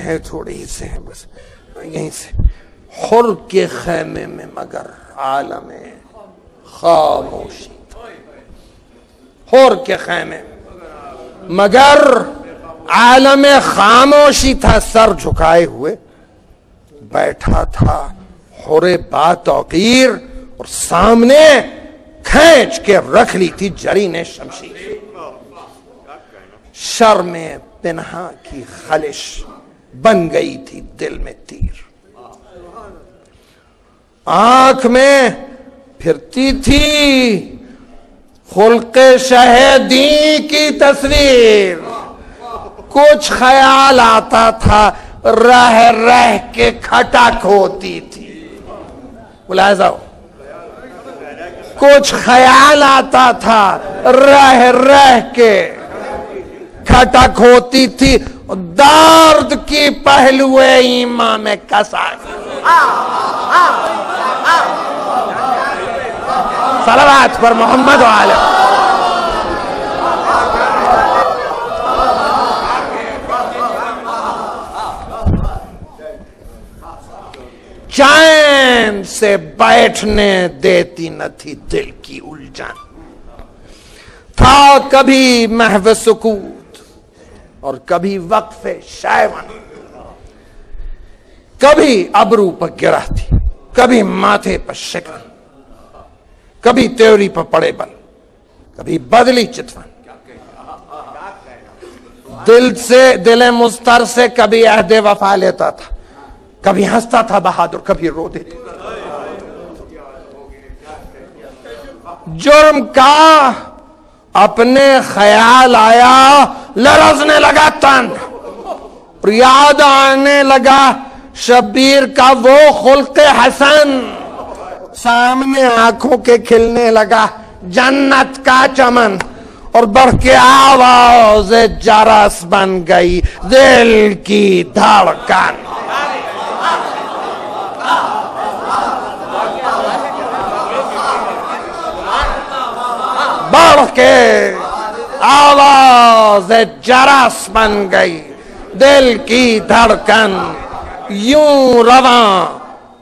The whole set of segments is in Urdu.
ہے تھوڑے ہی سے ہیں بس یہیں سے. حر کے خیمے میں مگر عالم خاموشی تھا. حر کے خیمے مگر عالم خاموشی تھا. سر جھکائے ہوئے بیٹھا تھا حر با توقیر اور سامنے کھینچ کے رکھ لی تھی جرین شمشیر. شرم پنہا کی خلش بن گئی تھی دل میں تیر. آنکھ میں پھرتی تھی خلق شہدی کی تصویر. کچھ خیال آتا تھا رہ رہ کے کھٹک ہوتی تھی. ملاحظہ ہو, کچھ خیال آتا تھا رہ رہ کے کھٹک ہوتی تھی. درد کی پہلو ایمان میں کسا. صلوات پر محمد وآلہ. چین سے بیٹھنے دیتی نہ تھی دل کی الجھن. تھا کبھی محو سکوت اور کبھی وقف شیون. کبھی ابرو پر گرا تھی, کبھی ماتھے پر شکن, کبھی تیوری پر پڑے بل, کبھی بدلی چتون. دل سے دل مستر سے کبھی عہد وفا لیتا تھا, کبھی ہنستا تھا بہادر, کبھی رو دیتا. جرم کا اپنے خیال آیا, لرزنے لگا تن, اور یاد آنے لگا شبیر کا وہ خلق حسن. سامنے آنکھوں کے کھلنے لگا جنت کا چمن, اور بڑھ کے آواز جرس بن گئی دل کی دھڑکن. بڑھ کے آواز جرس بن گئی دل کی دھڑکن. یوں رواں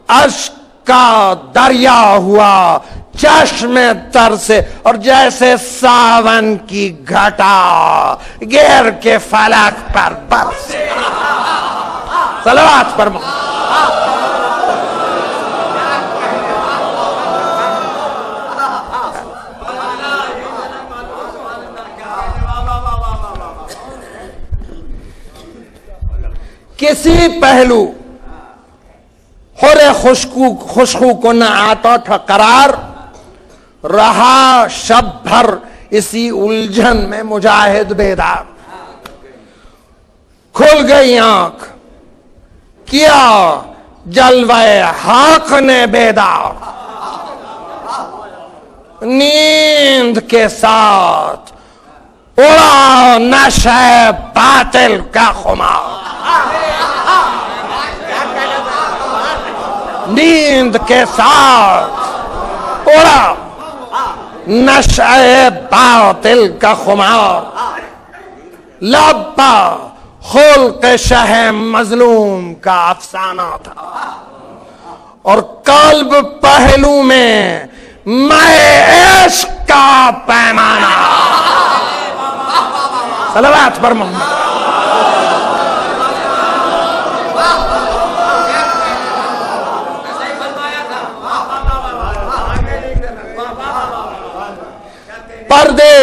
اشک کا دریا ہوا چشم تر سے, اور جیسے ساون کی گھٹا گر کے فلک پر برسے. صلوات پر کسی پہلو حر خوشخو کو نہ آتا تھا قرار. رہا شب بھر اسی الجھن میں مجاہد بیدار. کھل گئی آنکھ کیا جلوہ حق نے بیدار. نیند کے ساتھ اڑا نشہ باطل کا خمار. نیند کے ساتھ اڑا نشہ باطل کا خمار. لب پہ خلق شہ مظلوم کا افسانہ تھا, اور قلب پہلو میں میں عشق کا پیمانہ. صلوات پر محمد. پردے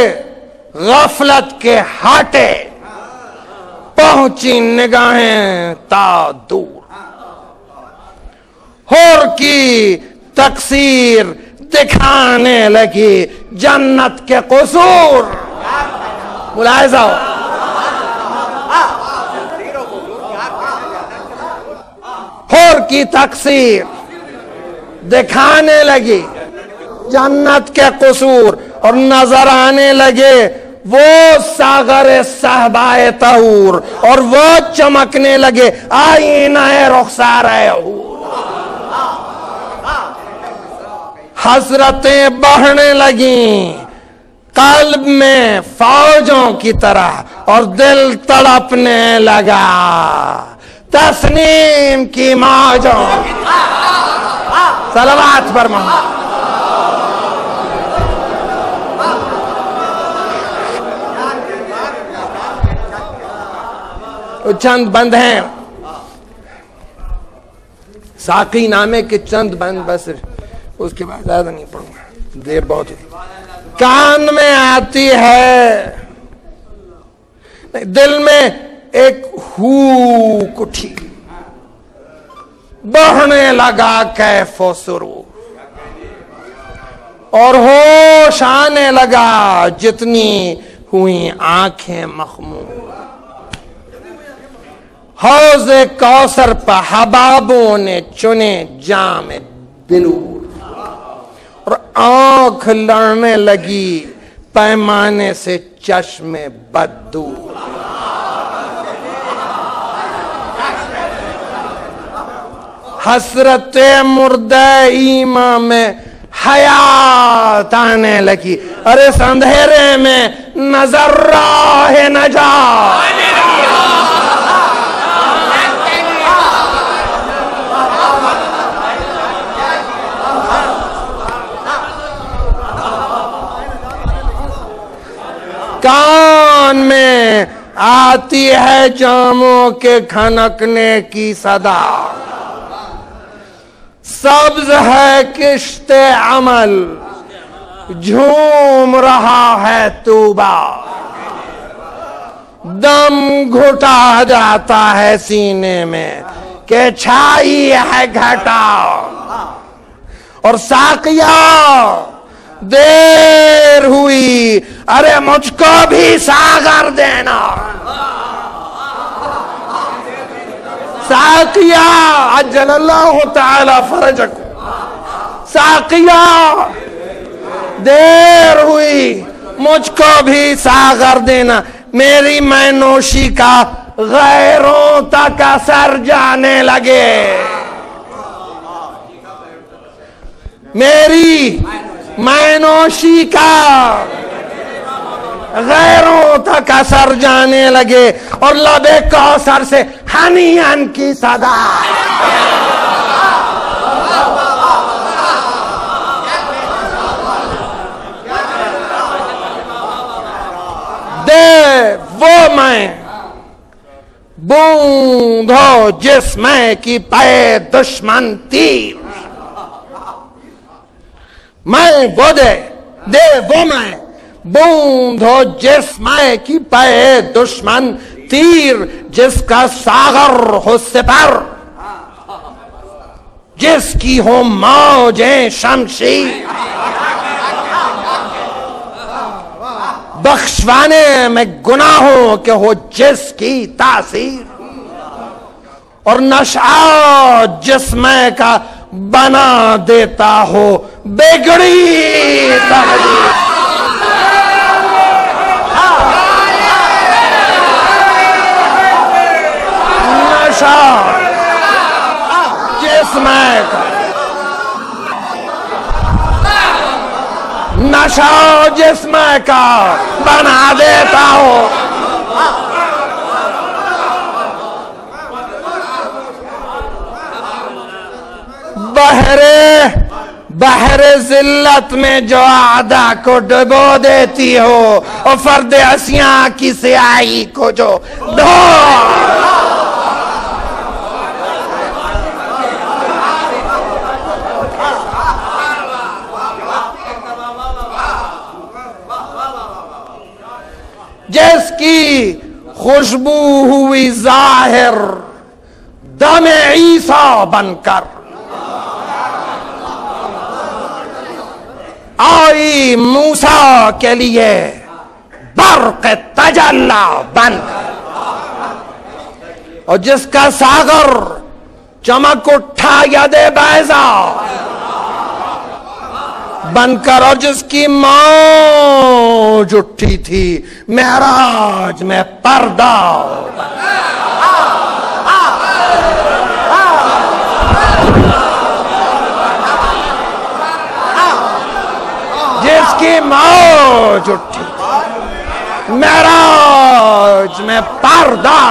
غفلت کے ہاٹے پہنچی نگاہیں تا دور. حور کی تقصیر دکھانے لگی جنت کے قصور. ملاحظہ ہو, حور کی تقصیر دکھانے لگی جنت کے قصور, اور نظر آنے لگے وہ ساغر صحبائے طہور, اور وہ چمکنے لگے آئینہ رخسار حور. حسرتیں بڑھنے لگیں قلب میں فوجوں کی طرح, اور دل تڑپنے لگا تسنیم کی موجوں صلوات پر محمد. چند بند ہیں ساقی نامے کے چند بند، بس اس کے بعد زیادہ نہیں پڑھوں گا، دیر بہت ہوئی. کان میں آتی ہے، دل میں ایک ہوک اٹھی، بڑھنے لگا کیف و سرور، اور ہوش آنے لگا جتنی ہوئی آنکھیں مخمور. حوض کوثر پہ حبابوں نے چنے جام بلور، اور آنکھ لڑنے لگی پیمانے سے چشم بددور. حسرت مردہ ایماں میں حیات آنے لگی، اور اس اندھیرے میں نظر راہ نجات. کان میں آتی ہے جاموں کے کھنکنے کی صدا، سبز ہے کشت عمل جھوم رہا ہے توبہ. دم گھٹا جاتا ہے سینے میں کہ چھائی ہے گھٹا. اور ساقیہ دیر ہوئی، ارے مجھ کو بھی ساغر دینا. ساقیہ عجل اللہ تعالی فرجکم، ساقیہ دیر ہوئی، مجھ کو بھی ساغر دینا. میری میں نوشی کا غیروں تک اثر جانے لگے، میری میں نوشی کا غیروں تک اثر جانے لگے، اور لب کوثر سے ہنیان کی صدا. دے وہ میں بوند ہو جس میں کی پے دشمن تیر، میں وہ دے وہ میں بوند ہو جس میں کی پے دشمن تیر، جس کا ساغر ہو سپر، جس کی ہو موجیں شمشیر، بخشوانے میں گناہوں کے ہو جس کی تاثیر، اور نشہ جسمے کا بنا دیتا ہو بگڑی تقدیر. نشہ جسمے کا، نشہ جسمے کا بنا دیتا ہو. بحر ذلت میں جو اعدا کو ڈبو دیتی ہو، اور فرد عصیاں کی سیاہی کو جو دھو. جس کی خوشبو ہوئی ظاہر دم عیسیٰ بن کر، آئی موسیٰ کے لیے برق تجلی بن کر، اور جس کا ساغر چمک اٹھا ید بیضا بن کر، اور جس کی موج اٹھی تھی معراج میں پردہ بن کر. جس کی موج اٹھی معراج میں پردہ